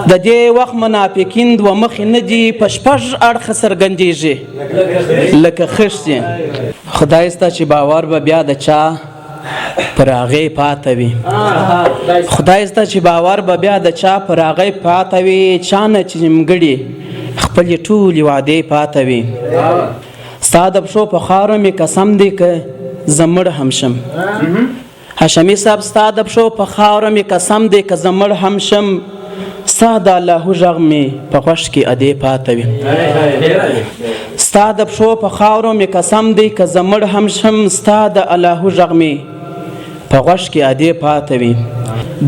د دې وخت منافقین دوه مخې نه دي په شپږ اړخه څرګندېږي لکه خښتې. خدای سته چې باور به بیا د چا پر هغې پاته وي. خدای سته چې باور به بیا د چا پر هغې پاته وي، چا نه چې نیمګړي خپلې ټولې وعدې پاته وي. ستا د پښو په خاورو مې قسم دی که زه مړ هم شم. هاشمي صاحب ستا د پښو په خاورو مې قسم دی که زه مړ هم شم، ستا د الله غږ مې په غوږ کې ادې پاته وي. ستا د پښو په خاورو مې قسم دی که زه مړ هم شم، ستا د الله غږ مې په غوږ کې ادې پاته وي.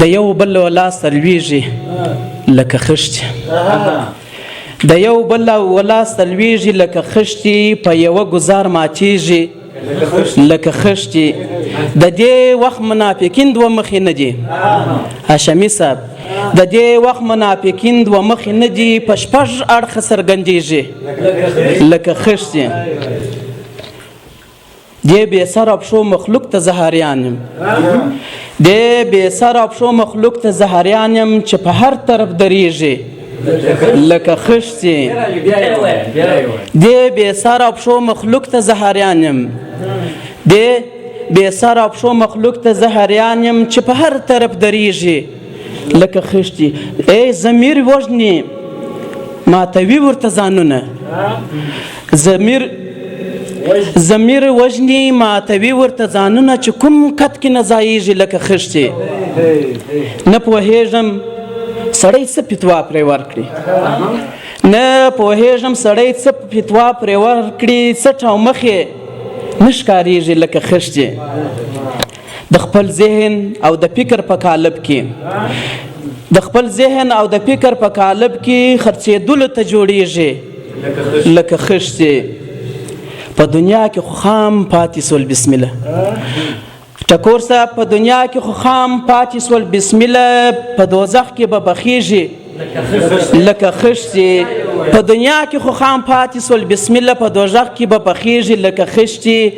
د یو بل ولاس تلویږي لکه خښتې، د یو بل ولاس تلویږي لکه خښتې، په یوه ګزار ماتیږي لکه خښتې. د دې وخت منافقین دوه مخې نه دي. هاشمي صاحب د دې وخت منافقین دوه مخې نه دي، په شپږ اړخه څرګندېږي لکه خښتې. دې بې سر او پښو مخلوق ته زهریان یم، دې بې سر او پښو مخلوق ته زهریان یم، چې په هر طرف درېږي لکه خښتې. دې بې سر او پښو مخلوق ته زهریان یم، دې بې سر او پښو مخلوق ته زهریان یم، چې په هر طرف درېږي لکه خښتې. ای ضمیر وژني ماتوي ورته ځانونه، ضمیر وژني ماتوي ورته ځانونه، چې کوم قد کې نه ځایږي لکه خښتې. نه پوهېږم سړی څه فتوا پرې ورکړي، نه پوهېږم سړی څه فتوا پرې ورکړي، څه ټومخې نه ښکارېږي لکه خښتې. د خپل ذهن او د فکر په قالب کې، د خپل ذهن او د فکر په قالب کې خرڅېدلو ته جوړېږي لکه خښتې. په دنیا کې خو خام پاتې سول بسم الله. ټکور صاحب په دنیا کې خو خام پاتې سول بسم الله، په دوزخ کې به بخیږي لکه خښتې. په دنیا کې خو خام پاتې سول بسم الله، په دوزخ کې به بخیږي لکه خښتې.